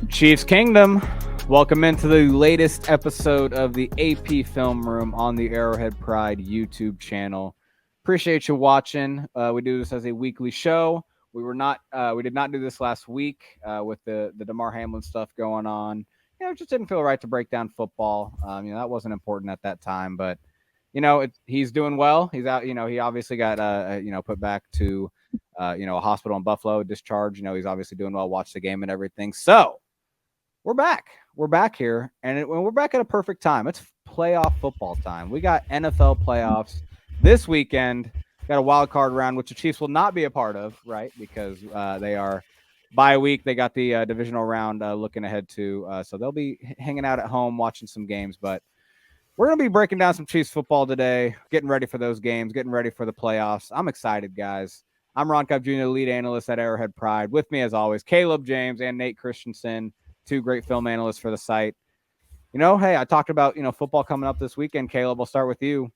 Chiefs Kingdom, welcome into the latest episode of the AP Film Room on the Arrowhead Pride YouTube channel. Appreciate you watching. We do this as a weekly show. We did not do this last week with the DeMar Hamlin stuff going on. It just didn't feel right to break down football. That wasn't important at that time, but he's doing well. He's out. He obviously got put back to a hospital in Buffalo, discharged. He's obviously doing well. Watched the game and everything. So we're back. We're back here, and we're back at a perfect time. It's playoff football time. We got NFL playoffs this weekend. Got a wild card round, which the Chiefs will not be a part of, right? Because they are bye week. They got the divisional round looking ahead to, so they'll be hanging out at home watching some games. But we're going to be breaking down some Chiefs football today, getting ready for those games, getting ready for the playoffs. I'm excited, guys. I'm Ron Kopp Jr., lead analyst at Arrowhead Pride. With me, as always, Caleb James and Nate Christensen, two great film analysts for the site. Hey, I talked about, football coming up this weekend. Caleb, I'll start with you.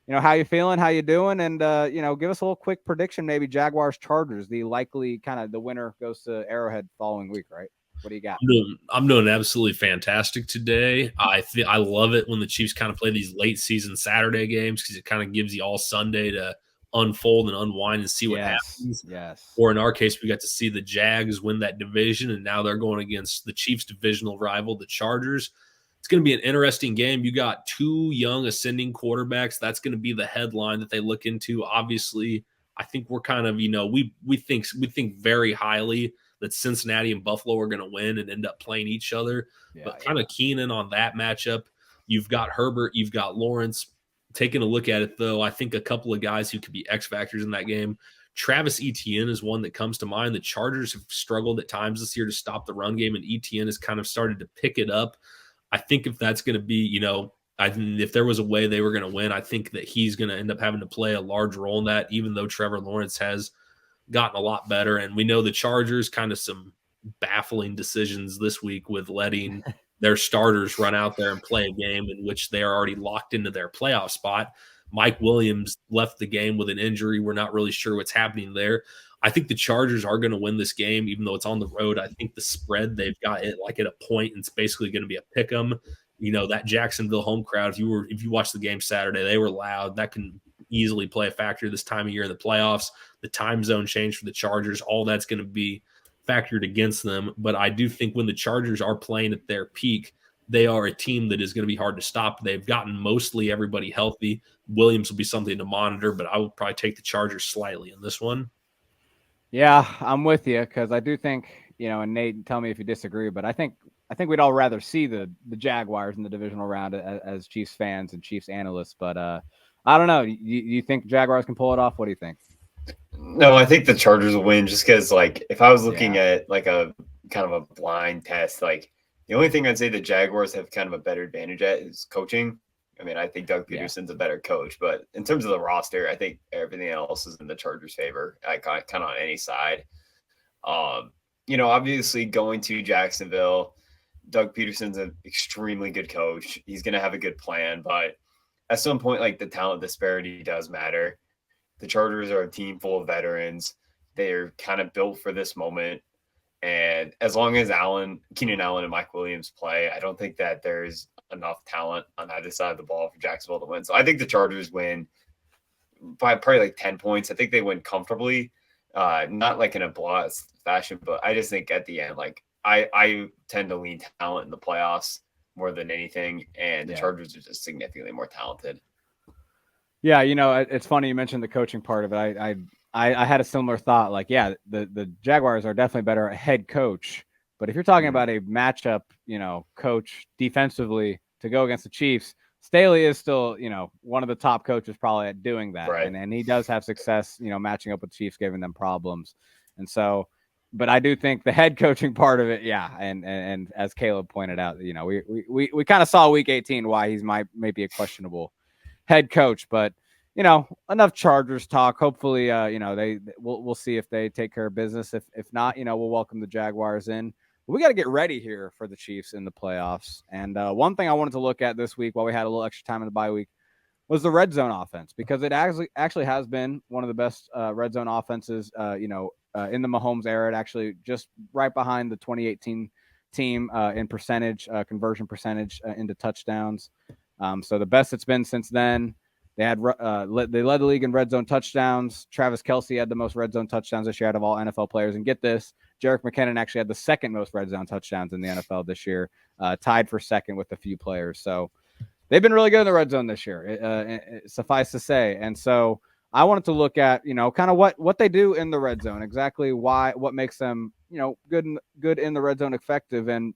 How you feeling? How you doing? And, give us a little quick prediction, maybe Jaguars Chargers, the likely kind of the winner goes to Arrowhead following week, right? What do you got? I'm doing absolutely fantastic today. I love it when the Chiefs kind of play these late season Saturday games because it kind of gives you all Sunday to unfold and unwind and see what happens. Yes. Or in our case, we got to see the Jags win that division, and now they're going against the Chiefs' divisional rival, the Chargers. It's going to be an interesting game. You got two young ascending quarterbacks. That's going to be the headline that they look into. Obviously, I think we're kind of, we think very highly that Cincinnati and Buffalo are going to win and end up playing each other. But kind of keen in on that matchup. You've got Herbert, you've got Lawrence. Taking a look at it, though, I think a couple of guys who could be X factors in that game. Travis Etienne is one that comes to mind. The Chargers have struggled at times this year to stop the run game, and Etienne has kind of started to pick it up. I think if that's going to be, if there was a way they were going to win, I think that he's going to end up having to play a large role in that, even though Trevor Lawrence has gotten a lot better. And we know the Chargers kind of some baffling decisions this week with letting their starters run out there and play a game in which they are already locked into their playoff spot. Mike Williams left the game with an injury. We're not really sure what's happening there. I think the Chargers are going to win this game, even though it's on the road. I think the spread, they've got it like at a point, and it's basically going to be a pick 'em. That Jacksonville home crowd, if you watched the game Saturday, they were loud. That can easily play a factor this time of year in the playoffs. The time zone change for the Chargers, all that's going to be factored against them. But I do think when the Chargers are playing at their peak, they are a team that is going to be hard to stop. They've gotten mostly everybody healthy. Williams will be something to monitor, but I will probably take the Chargers slightly in this one. Yeah, I'm with you because I do think, and Nate, tell me if you disagree, but I think we'd all rather see the Jaguars in the divisional round as Chiefs fans and Chiefs analysts. But I don't know. You think Jaguars can pull it off? What do you think? No, I think the Chargers will win just because, if I was looking at a kind of a blind test, the only thing I'd say the Jaguars have kind of a better advantage at is coaching. I mean, I think Doug Peterson's a better coach, but in terms of the roster, I think everything else is in the Chargers' favor, kind of on any side. Obviously going to Jacksonville, Doug Peterson's an extremely good coach. He's going to have a good plan, but at some point, the talent disparity does matter. The Chargers are a team full of veterans. They're kind of built for this moment. And as long as Keenan Allen and Mike Williams play, I don't think that there's enough talent on either side of the ball for Jacksonville to win. So I think the Chargers win by probably 10 points. I think they win comfortably, not in a blowout fashion, but I just think at the end, I tend to lean talent in the playoffs more than anything, and the Chargers are just significantly more talented. Yeah, it's funny you mentioned the coaching part of it. I had a similar thought. The Jaguars are definitely better at head coach, but if you're talking about a matchup, coach defensively to go against the Chiefs, Staley is still, one of the top coaches probably at doing that, right. and he does have success, matching up with the Chiefs, giving them problems, and so. But I do think the head coaching part of it, and as Caleb pointed out, we kind of saw Week 18 why he's maybe a questionable head coach, but enough Chargers talk. Hopefully, we'll see if they take care of business. If not, we'll welcome the Jaguars in. But we got to get ready here for the Chiefs in the playoffs. And one thing I wanted to look at this week while we had a little extra time in the bye week was the red zone offense, because it actually has been one of the best red zone offenses, in the Mahomes era. It actually just right behind the 2018 team in percentage, conversion percentage into touchdowns. So the best it's been since then. They had they led the league in red zone touchdowns. Travis Kelce had the most red zone touchdowns this year out of all NFL players. And get this, Jerick McKinnon actually had the second most red zone touchdowns in the NFL this year, tied for second with a few players. So they've been really good in the red zone this year, suffice to say. And so I wanted to look at, kind of what they do in the red zone, exactly what makes them, good in the red zone, effective. And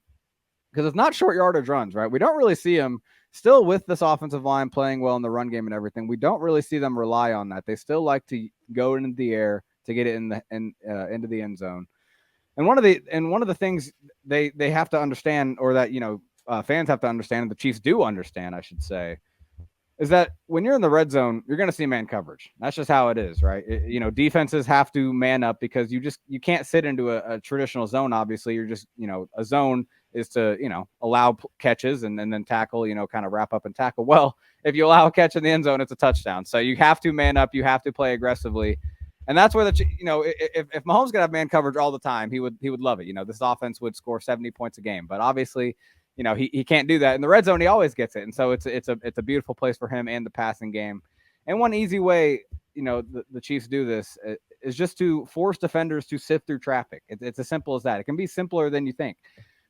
because it's not short yardage runs, right? We don't really see them still with this offensive line playing well in the run game and everything. We don't really see them rely on that. They still like to go into the air to get it into the end zone. And one of the things they have to understand, or that fans have to understand, and the Chiefs do understand, I should say, is that when you're in the red zone, you're going to see man coverage. That's just how it is, right? Defenses have to man up because you can't sit into a traditional zone. Obviously, you're just, a zone is to, allow catches and then tackle, kind of wrap up and tackle. Well, if you allow a catch in the end zone, it's a touchdown. So you have to man up. You have to play aggressively. And that's where if Mahomes could have man coverage all the time, he would love it. This offense would score 70 points a game. But obviously, he can't do that in the red zone. He always gets it, and so it's a beautiful place for him and the passing game. And one easy way, the Chiefs do this is just to force defenders to sift through traffic. It's as simple as that. It can be simpler than you think.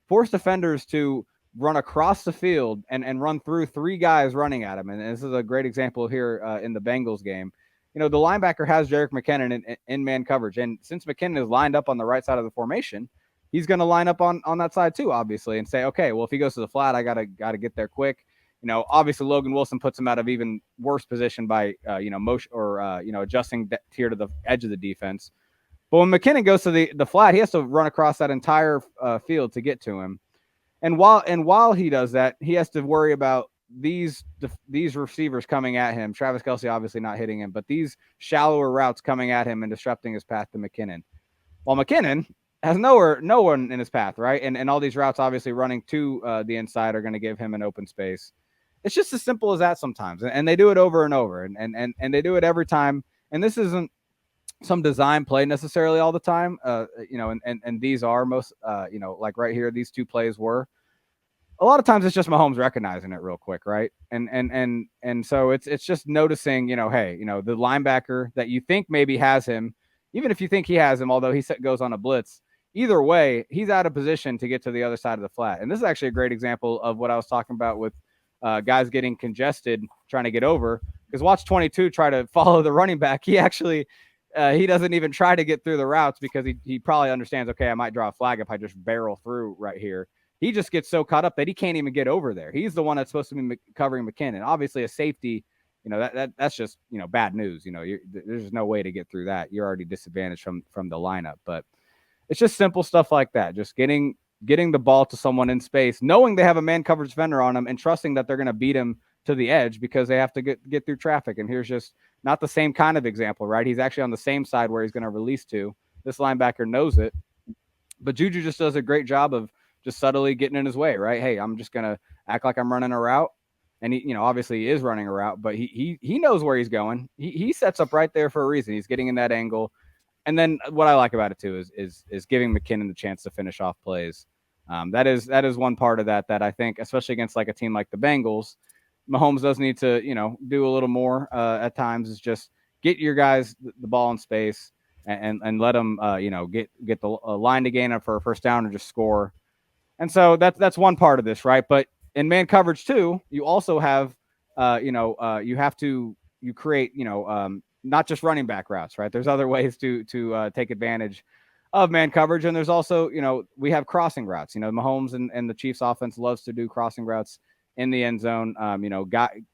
Force defenders to run across the field and run through three guys running at him. And this is a great example here in the Bengals game. The linebacker has Jerick McKinnon in man coverage, and since McKinnon is lined up on the right side of the formation, he's going to line up on that side too, obviously, and say, okay, well, if he goes to the flat, I gotta get there quick. Obviously Logan Wilson puts him out of even worse position by motion or adjusting here to the edge of the defense. But when McKinnon goes to the flat, he has to run across that entire field to get to him. And while he does that, he has to worry about these receivers coming at him. Travis Kelce obviously not hitting him, but these shallower routes coming at him and disrupting his path to McKinnon. While McKinnon has no one in his path, right? And all these routes obviously running to the inside are going to give him an open space. It's just as simple as that sometimes. And they do it over and over. And they do it every time. And this isn't some design play necessarily all the time. And these are most, like right here, these two plays were. A lot of times it's just Mahomes recognizing it real quick, right? And so it's just noticing, the linebacker that you think maybe has him, even if you think he has him, although he goes on a blitz, either way, he's out of position to get to the other side of the flat. And this is actually a great example of what I was talking about with guys getting congested trying to get over. Because watch 22 try to follow the running back. He actually he doesn't even try to get through the routes because he probably understands, okay, I might draw a flag if I just barrel through right here. He just gets so caught up that he can't even get over there. He's the one that's supposed to be covering McKinnon. Obviously, a safety, that's just, bad news. There's no way to get through that. You're already disadvantaged from the lineup. But it's just simple stuff like that. Just getting the ball to someone in space, knowing they have a man coverage defender on them, and trusting that they're going to beat him to the edge because they have to get through traffic. And here's just not the same kind of example, right? He's actually on the same side where he's going to release to. This linebacker knows it. But Juju just does a great job of just subtly getting in his way, right? Hey, I'm just going to act like I'm running a route. And he, obviously he is running a route, but he knows where he's going. He sets up right there for a reason. He's getting in that angle. And then what I like about it too is giving McKinnon the chance to finish off plays. That is one part of that I think, especially against like a team like the Bengals, Mahomes does need to, do a little more at times, is just get your guys the ball in space and let them, get the line to gain up for a first down or just score. And so that's one part of this, right? But in man coverage too, you also have, you create, not just running back routes, right? There's other ways to take advantage of man coverage. And there's also, we have crossing routes. Mahomes and the Chiefs offense loves to do crossing routes in the end zone.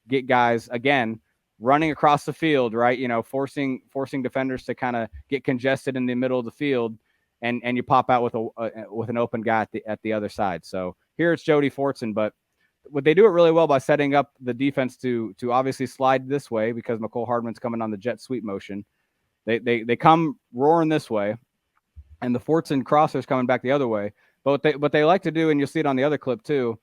Get guys, again, running across the field, right? Forcing defenders to kind of get congested in the middle of the field. And you pop out with an open guy at the other side. So here it's Jody Fortson, but what they do it really well by setting up the defense to obviously slide this way because McCole Hardman's coming on the jet sweep motion. They come roaring this way, and the Fortson crosser's coming back the other way. But what they like to do, and you'll see it on the other clip too,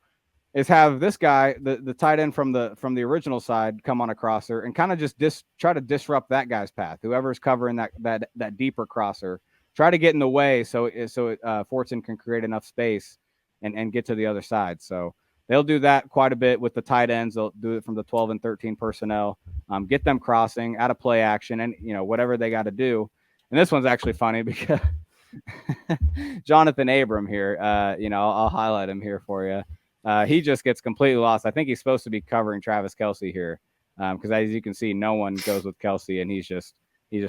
is have this guy, the tight end from the original side, come on a crosser and kind of just try to disrupt that guy's path. Whoever's covering that deeper crosser. Try to get in the way so Fortson can create enough space and get to the other side. So they'll do that quite a bit with the tight ends. They'll do it from the 12 and 13 personnel, get them crossing out of play action and, whatever they got to do. And this one's actually funny because Jonathan Abram here, I'll highlight him here for you. He just gets completely lost. I think he's supposed to be covering Travis Kelce here because as you can see, no one goes with Kelce and he's just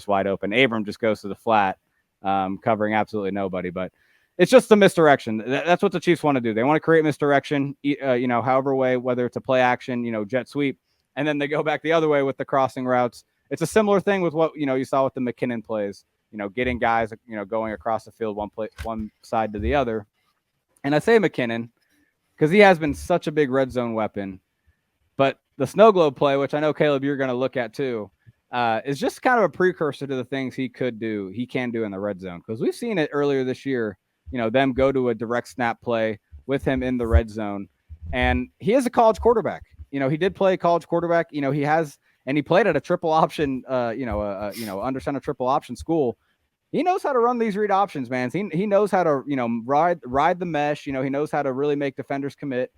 wide open. Abram just goes to the flat, covering absolutely nobody. But it's just the misdirection. That's what the Chiefs want to do. They want to create misdirection, however way, whether it's a play action, jet sweep, and then they go back the other way with the crossing routes. It's a similar thing with what, you saw with the McKinnon plays, getting guys, going across the field one side to the other. And I say McKinnon because he has been such a big red zone weapon. But the snow globe play, which I know, Caleb, you're going to look at too, is just kind of a precursor to the things he can do in the red zone. Because we've seen it earlier this year, them go to a direct snap play with him in the red zone. And he is a college quarterback. He did play college quarterback. He played at a triple option, under center triple option school. He knows how to run these read options, man. He knows how to, ride the mesh. He knows how to really make defenders commit.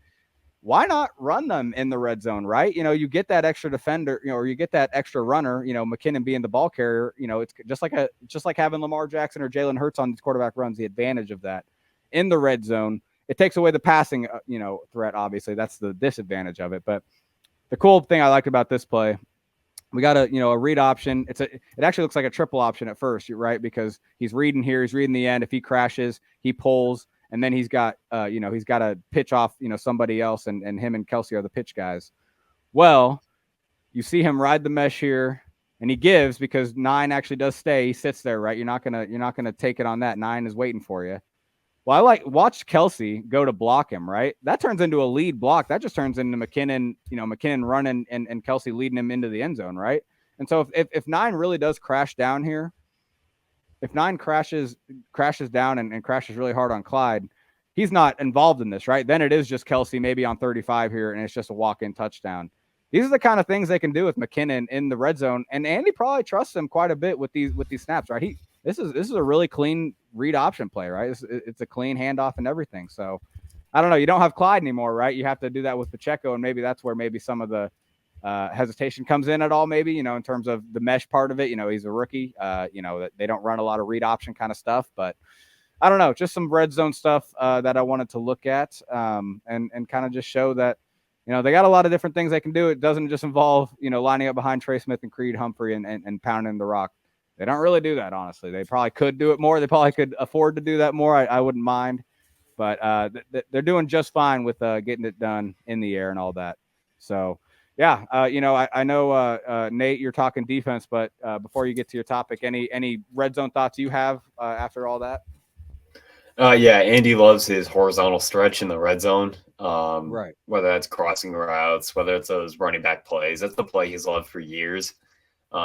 Why not run them in the red zone, right? You get that extra defender, or you get that extra runner, McKinnon being the ball carrier, it's just like having Lamar Jackson or Jalen Hurts on these quarterback runs, the advantage of that in the red zone. It takes away the passing, threat. Obviously that's the disadvantage of it. But the cool thing I liked about this play, we got a read option. It actually looks like a triple option at first, right? Because he's reading here, he's reading the end. If he crashes, he pulls, and then he's got to pitch off, somebody else, and him and Kelce are the pitch guys. Well, you see him ride the mesh here, and he gives because 9 actually does stay. He sits there, right? You're not gonna take it on that. 9 is waiting for you. Well, watch Kelce go to block him, right? That turns into a lead block. That just turns into McKinnon, McKinnon running and Kelce leading him into the end zone, right? And so if 9 really does crash down here, if 9 crashes down and crashes really hard on Clyde, he's not involved in this, right? Then it is just Kelce maybe on 35 here, and it's just a walk-in touchdown. These are the kind of things they can do with McKinnon in the red zone, and Andy probably trusts him quite a bit with these snaps, right? This is a really clean read option play, right? It's a clean handoff and everything. So I don't know. You don't have Clyde anymore, right? You have to do that with Pacheco, and maybe that's where maybe some of the hesitation comes in at all, maybe, in terms of the mesh part of it. He's a rookie, that they don't run a lot of read option kind of stuff. But I don't know, just some red zone stuff that I wanted to look at and kind of just show that, they got a lot of different things they can do. It doesn't just involve, lining up behind Trey Smith and Creed Humphrey and pounding the rock. They don't really do that, honestly. They probably could do it more. They probably could afford to do that more. I wouldn't mind. But they're doing just fine with getting it done in the air and all that. So, yeah, I know, Nate, you're talking defense, but before you get to your topic, any red zone thoughts you have after all that? Yeah, Andy loves his horizontal stretch in the red zone. Right. Whether that's crossing routes, whether it's those running back plays. That's the play he's loved for years.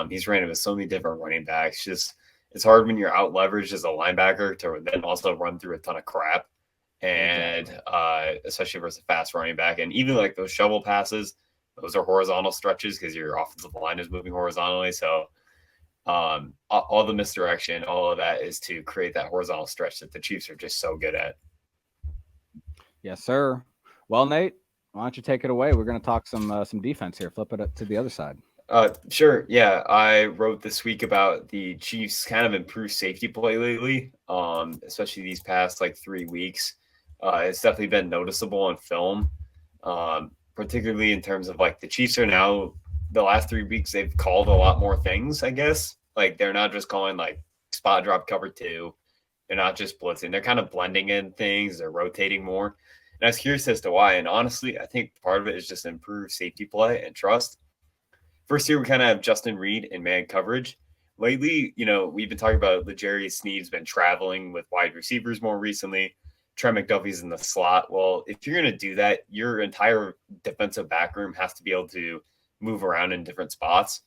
He's ran it with so many different running backs. Just it's hard when you're out leveraged as a linebacker to then also run through a ton of crap, and especially versus a fast running back. And even like those shovel passes, those are horizontal stretches because your offensive line is moving horizontally. So all the misdirection, all of that is to create that horizontal stretch that the Chiefs are just so good at. Yes, sir. Well, Nate, why don't you take it away? We're going to talk some defense here. Flip it up to the other side. Sure. Yeah, I wrote this week about the Chiefs' kind of improved safety play lately, especially these past 3 weeks. It's definitely been noticeable on film, particularly in terms of the Chiefs are now the last 3 weeks they've called a lot more things. I guess they're not just calling spot drop cover 2. They're not just blitzing. They're kind of blending in things. They're rotating more. And I was curious as to why. And honestly, I think part of it is just improved safety play and trust. First year, we kind of have Justin Reed in man coverage. Lately, we've been talking about L'Jarius Sneed's been traveling with wide receivers more recently. Trent McDuffie's in the slot. Well, if you're going to do that, your entire defensive back room has to be able to move around in different spots.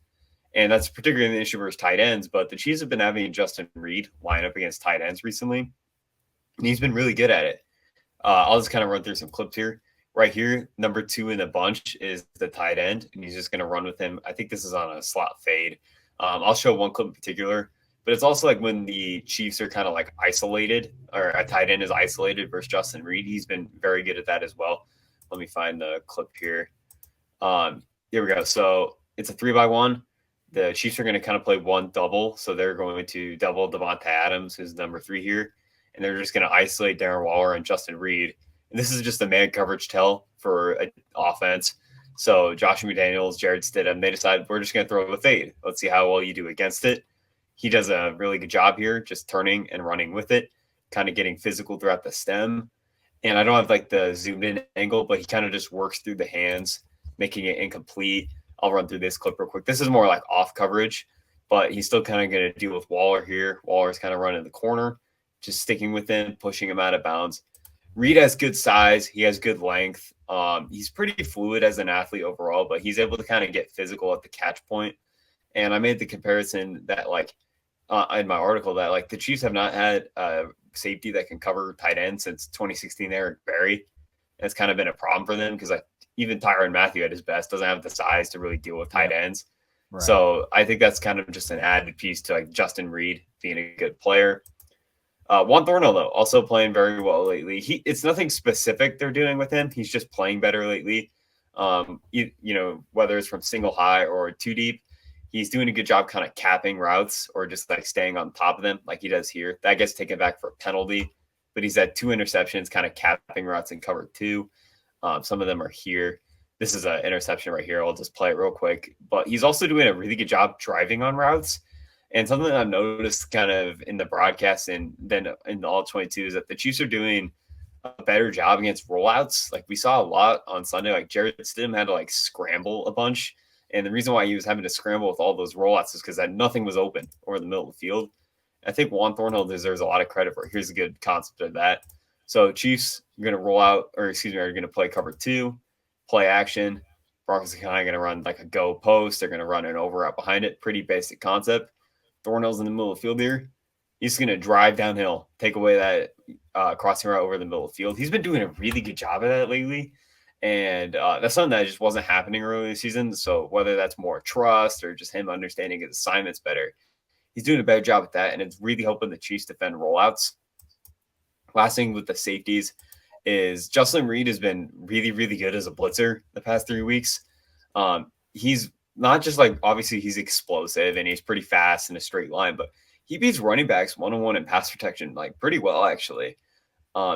And that's particularly an issue versus tight ends. But the Chiefs have been having Justin Reed line up against tight ends recently. And he's been really good at it. I'll just kind of run through some clips here. Right here, number 2 in the bunch is the tight end, and he's just going to run with him. I think this is on a slot fade. I'll show one clip in particular, but it's also like when the Chiefs are kind of like isolated, or a tight end is isolated versus Justin Reed. He's been very good at that as well. Let me find the clip here. Here we go. So it's a 3-by-1. The Chiefs are going to kind of play one double. So they're going to double Devontae Adams, who's number 3 here. And they're just going to isolate Darren Waller and Justin Reed. And this is just a man coverage tell for an offense. So Josh McDaniels, Jared Stidham, they decide we're just going to throw a fade. Let's see how well you do against it. He does a really good job here, just turning and running with it, kind of getting physical throughout the stem. And I don't have like the zoomed in angle, but he kind of just works through the hands, making it incomplete. I'll run through this clip real quick. This is more like off coverage, but he's still kind of going to deal with Waller here. Waller's kind of running the corner, just sticking with him, pushing him out of bounds. Reed has good size. He has good length. He's pretty fluid as an athlete overall, but he's able to kind of get physical at the catch point. And I made the comparison that like in my article that like the Chiefs have not had a safety that can cover tight end since 2016 Eric Berry. It's kind of been a problem for them because like even Tyrann Mathieu at his best doesn't have the size to really deal with tight ends. Right. So I think that's kind of just an added piece to like Justin Reed being a good player. Juan Thornhill, though, also playing very well lately. It's nothing specific they're doing with him. He's just playing better lately. You know, whether it's from single high or 2 deep, he's doing a good job kind of capping routes or just like staying on top of them like he does here. That gets taken back for a penalty, but he's had 2 interceptions kind of capping routes in cover 2. Some of them are here. This is an interception right here. I'll just play it real quick. But he's also doing a really good job driving on routes. And something that I've noticed kind of in the broadcast and then in the all 22 is that the Chiefs are doing a better job against rollouts. Like we saw a lot on Sunday, like Jared Stidham had to like scramble a bunch. And the reason why he was having to scramble with all those rollouts is because nothing was open over the middle of the field. I think Juan Thornhill deserves a lot of credit for here's a good concept of that. So Chiefs are going to roll out, or excuse me, are going to play cover 2, play action. Broncos are kind of going to run like a go post. They're going to run an over out behind it. Pretty basic concept. Thornhill's in the middle of the field here. He's going to drive downhill, take away that crossing route over the middle of the field. He's been doing a really good job of that lately. And that's something that just wasn't happening early in the season. So whether that's more trust or just him understanding his assignments better, he's doing a better job with that. And it's really helping the Chiefs defend rollouts. Last thing with the safeties is Justin Reed has been really, really good as a blitzer the past 3 weeks. He's not just like, obviously he's explosive and he's pretty fast in a straight line, but he beats running backs one-on-one in pass protection like pretty well, actually.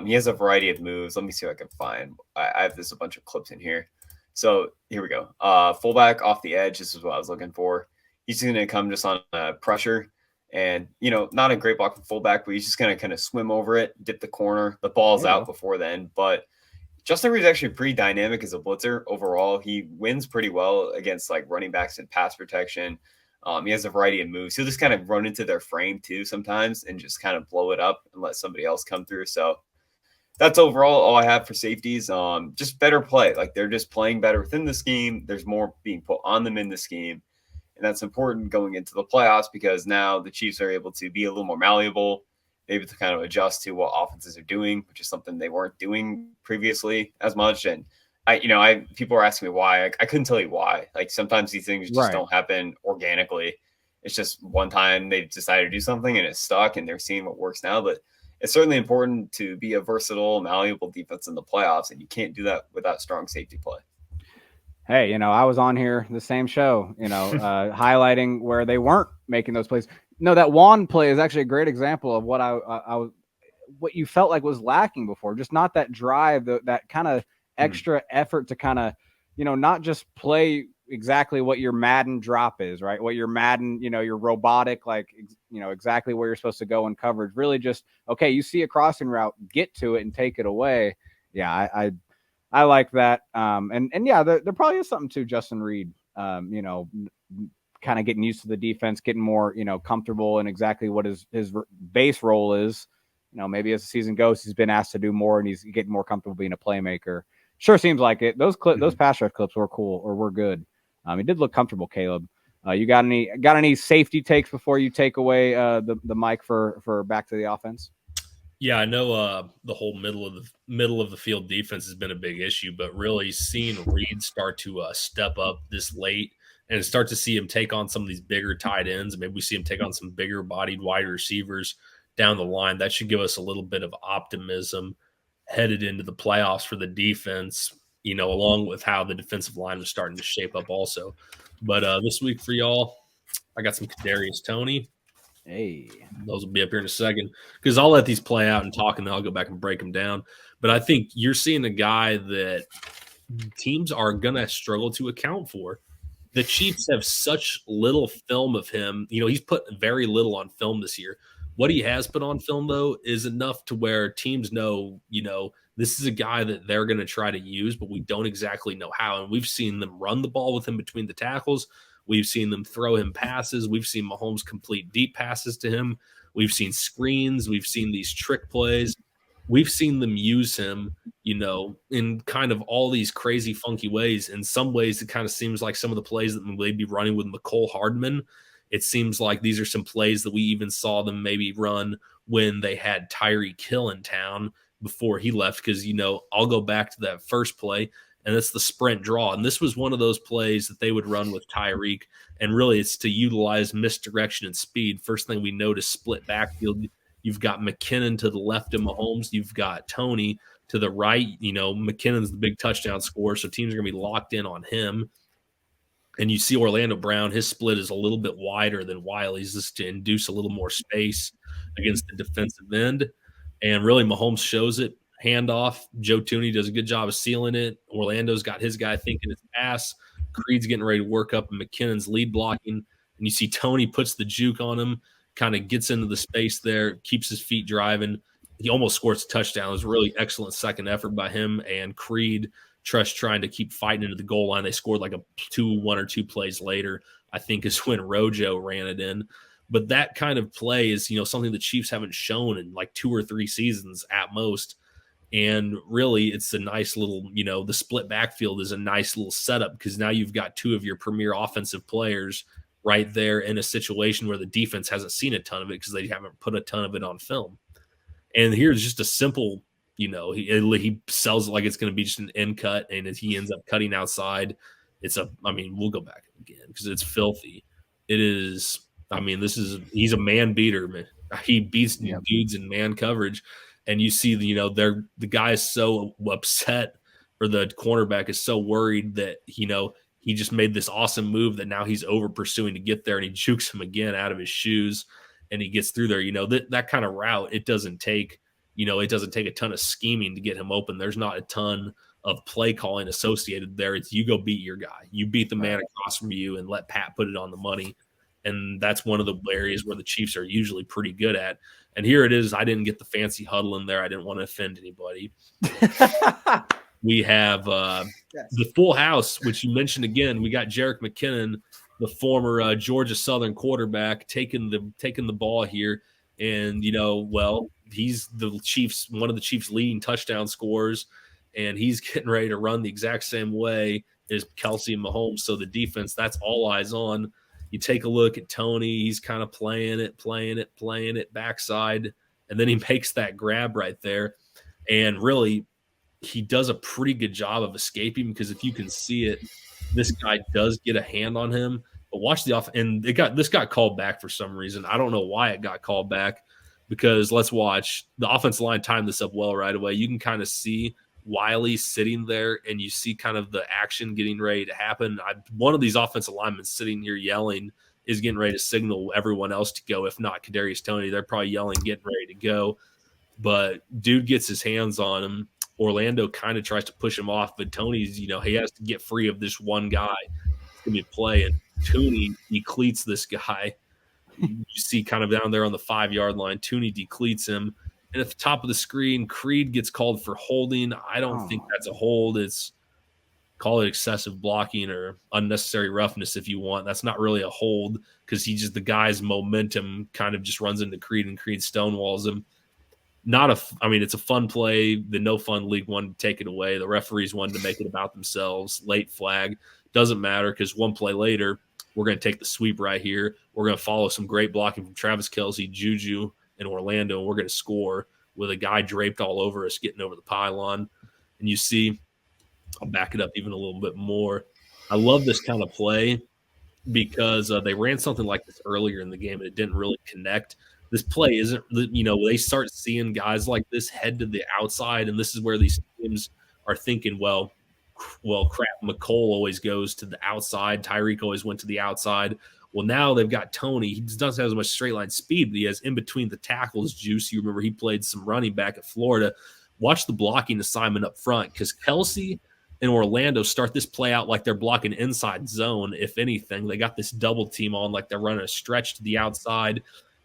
He has a variety of moves. Let me see if I can find. I have a bunch of clips in here. So here we go. Fullback off the edge. This is what I was looking for. He's going to come just on pressure. And, you know, not a great block from fullback, but he's just going to kind of swim over it, dip the corner. The ball's out before then. But Justin Reed is actually pretty dynamic as a blitzer overall. He wins pretty well against like running backs in pass protection. He has a variety of moves. He'll just kind of run into their frame too sometimes and just kind of blow it up and let somebody else come through. So that's overall all I have for safeties. Just better play. Like they're just playing better within the scheme. There's more being put on them in the scheme. And that's important going into the playoffs because now the Chiefs are able to be a little more malleable, able to kind of adjust to what offenses are doing, which is something they weren't doing previously as much. And people are asking me why. I couldn't tell you why. Like sometimes these things just don't happen organically. It's just one time they decided to do something and it's stuck and they're seeing what works now. But it's certainly important to be a versatile, malleable defense in the playoffs. And you can't do that without strong safety play. Hey, I was on here, the same show, highlighting where they weren't making those plays. No, that Juan play is actually a great example of what what you felt like was lacking before. Just not that drive, that kind of extra effort to kind of, not just play exactly what your Madden drop is, right? What your Madden, your robotic, like, exactly where you're supposed to go in coverage. Really just, okay, you see a crossing route, get to it and take it away. Yeah, I like that. And yeah, there probably is something to Justin Reed, kind of getting used to the defense, getting more, comfortable in exactly what his base role is. Maybe as the season goes, he's been asked to do more and he's getting more comfortable being a playmaker. Sure seems like it. Those pass rush clips were cool or were good. He did look comfortable, Caleb. You got any safety takes before you take away the mic for back to the offense? Yeah, I know the whole middle of the field defense has been a big issue, but really seeing Reed start to step up this late and start to see him take on some of these bigger tight ends. Maybe we see him take on some bigger bodied wide receivers down the line. That should give us a little bit of optimism headed into the playoffs for the defense, along with how the defensive line is starting to shape up also. But this week for y'all, I got some Kadarius Toney. Hey, those will be up here in a second because I'll let these play out and talk, and then I'll go back and break them down. But I think you're seeing a guy that teams are going to struggle to account for. The Chiefs have such little film of him. He's put very little on film this year. What he has put on film, though, is enough to where teams know, this is a guy that they're going to try to use, but we don't exactly know how. And we've seen them run the ball with him between the tackles. We've seen them throw him passes. We've seen Mahomes complete deep passes to him. We've seen screens. We've seen these trick plays. We've seen them use him, in kind of all these crazy, funky ways. In some ways, it kind of seems like some of the plays that they'd be running with McCole Hardman. It seems like these are some plays that we even saw them maybe run when they had Tyreek Hill in town before he left. Because, I'll go back to that first play, and it's the sprint draw. And this was one of those plays that they would run with Tyreek. And really, it's to utilize misdirection and speed. First thing we notice, split backfield. You've got McKinnon to the left of Mahomes. You've got Toney to the right. McKinnon's the big touchdown scorer, so teams are going to be locked in on him. And you see Orlando Brown, his split is a little bit wider than Wiley's, just to induce a little more space against the defensive end. And really, Mahomes shows it. Handoff. Joe Thuney does a good job of sealing it. Orlando's got his guy thinking it's pass. Creed's getting ready to work up McKinnon's lead blocking. And you see Toney puts the juke on him, kind of gets into the space there, keeps his feet driving. He almost scores a touchdown. It was a really excellent second effort by him and Creed trying to keep fighting into the goal line. They scored like one or two plays later, I think, is when Rojo ran it in. But that kind of play is, something the Chiefs haven't shown in like 2 or 3 seasons at most. And really, it's a nice little, the split backfield is a nice little setup because now you've got 2 of your premier offensive players right there in a situation where the defense hasn't seen a ton of it because they haven't put a ton of it on film. And here's just a simple, he sells it like it's going to be just an end cut, and he ends up cutting outside. We'll go back again because it's filthy. It is, he's a man beater, man. He beats dudes in man coverage. And you see, the guy is so upset, or the cornerback is so worried that, he just made this awesome move that now he's over pursuing to get there, and he jukes him again out of his shoes, and he gets through there. That kind of route, it doesn't take a ton of scheming to get him open. There's not a ton of play calling associated there. It's you go beat your guy. You beat the man across from you and let Pat put it on the money. And that's one of the areas where the Chiefs are usually pretty good at. And here it is. I didn't get the fancy huddle in there. I didn't want to offend anybody. We have the full house, which you mentioned again. We got Jerick McKinnon, the former Georgia Southern quarterback, taking the ball here. And, he's one of the Chiefs' leading touchdown scorers, and he's getting ready to run the exact same way as Kelsey and Mahomes. So the defense, that's all eyes on. You take a look at Toney. He's kind of playing it backside, and then he makes that grab right there. And really, he does a pretty good job of escaping because if you can see it, this guy does get a hand on him. But watch the off, and this got called back for some reason. I don't know why it got called back because let's watch. The offensive line timed this up well right away. You can kind of see Wiley sitting there, and you see kind of the action getting ready to happen. One of these offensive linemen sitting here yelling is getting ready to signal everyone else to go. If not Kadarius Toney, they're probably yelling, getting ready to go. But dude gets his hands on him. Orlando kind of tries to push him off, but Toney's, he has to get free of this one guy. It's going to be a play, and Toney decleats this guy. You see kind of down there on the 5-yard line, Toney decleats him. And at the top of the screen, Creed gets called for holding. I don't think that's a hold. It's call it excessive blocking or unnecessary roughness if you want. That's not really a hold because the guy's momentum kind of just runs into Creed, and Creed stonewalls him. It's a fun play. The no fun league wanted to take it away. The referees wanted to make it about themselves. Late flag. Doesn't matter because one play later, we're going to take the sweep right here. We're going to follow some great blocking from Travis Kelce, Juju, and Orlando, and we're going to score with a guy draped all over us getting over the pylon. And you see, I'll back it up even a little bit more. I love this kind of play because they ran something like this earlier in the game and it didn't really connect. This play isn't, they start seeing guys like this head to the outside, and this is where these teams are thinking, well, crap, McCole always goes to the outside. Tyreek always went to the outside. Well, now they've got Tony. He doesn't have as much straight line speed, but he has in between the tackles juice. You remember he played some running back at Florida. Watch the blocking assignment up front because Kelsey and Orlando start this play out like they're blocking inside zone. If anything, they got this double team on like they're running a stretch to the outside.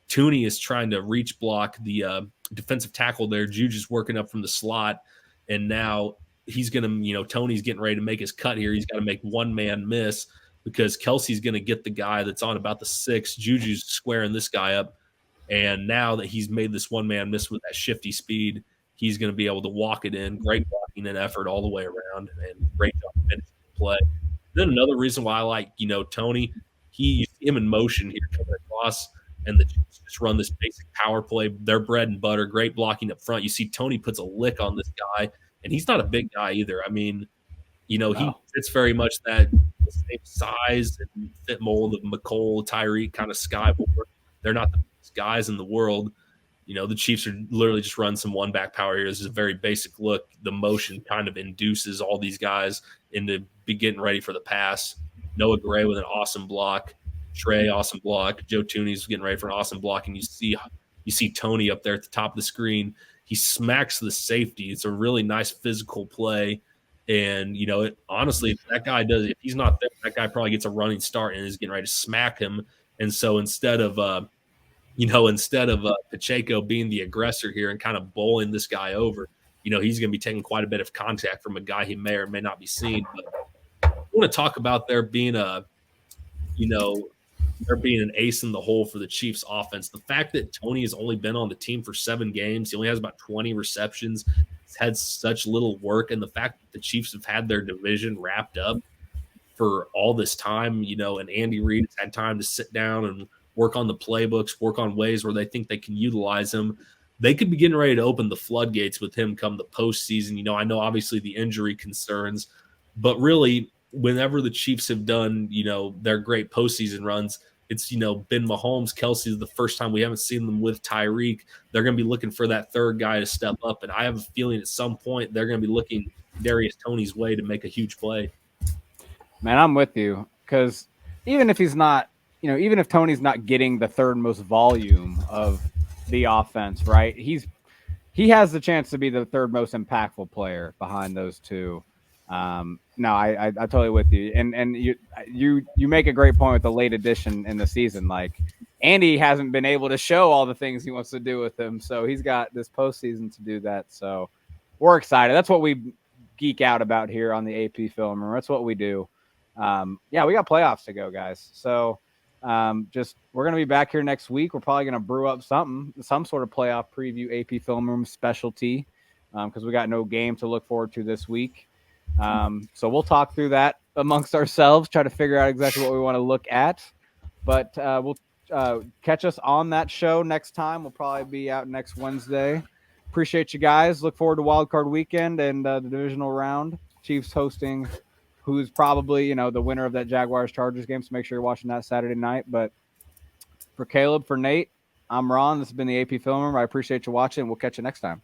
Tooney is trying to reach block the defensive tackle there. Juju's working up from the slot, and now he's going to, Tony's getting ready to make his cut here. He's got to make one man miss because Kelsey's going to get the guy that's on about the 6. Juju's squaring this guy up. And now that he's made this one man miss with that shifty speed, he's going to be able to walk it in. Great blocking and effort all the way around, and great job finishing the play. Then another reason why I like, Tony, you see him in motion here coming across, and the Chiefs just run this basic power play. Their bread and butter, great blocking up front. You see Tony puts a lick on this guy, and he's not a big guy either. I mean, he fits very much that same size and fit mold of McCole, Tyreek, kind of Skyboard. They're not the biggest guys in the world. The Chiefs are literally just run some one back power here. This is a very basic look. The motion kind of induces all these guys into getting ready for the pass. Noah Gray with an awesome block. Trey, awesome block. Joe Tooney's getting ready for an awesome block. And you see Tony up there at the top of the screen. He smacks the safety. It's a really nice physical play. And, honestly, if that guy if he's not there, that guy probably gets a running start and is getting ready to smack him. And so instead of Pacheco being the aggressor here and kind of bowling this guy over, he's going to be taking quite a bit of contact from a guy he may or may not be seeing. But I want to talk about there being an ace in the hole for the Chiefs offense. The fact that Tony has only been on the team for 7 games, he only has about 20 receptions, he's had such little work, and the fact that the Chiefs have had their division wrapped up for all this time, and Andy Reid has had time to sit down and work on the playbooks, work on ways where they think they can utilize him. They could be getting ready to open the floodgates with him come the postseason. I know obviously the injury concerns, but really whenever the Chiefs have done, their great postseason runs, it's, been Mahomes, Kelsey is the first time we haven't seen them with Tyreek. They're going to be looking for that third guy to step up. And I have a feeling at some point they're going to be looking Darius Toney's way to make a huge play. Man, I'm with you because even if he's not, even if Tony's not getting the third most volume of the offense, right? He has the chance to be the third most impactful player behind those two. No, I totally with you. And you make a great point with the late addition in the season. Like Andy hasn't been able to show all the things he wants to do with him, so he's got this postseason to do that. So we're excited. That's what we geek out about here on the AP Film Room. That's what we do. We got playoffs to go, guys. So we're going to be back here next week. We're probably going to brew up some sort of playoff preview AP Film Room specialty because we got no game to look forward to this week. So we'll talk through that amongst ourselves, try to figure out exactly what we want to look at. But we'll catch us on that show next time. We'll probably be out next Wednesday. Appreciate you guys. Look forward to Wild Card Weekend and the divisional round. Chiefs hosting who's probably, the winner of that Jaguars-Chargers game. So make sure you're watching that Saturday night. But for Caleb, for Nate, I'm Ron. This has been the AP Film Room. I appreciate you watching. We'll catch you next time.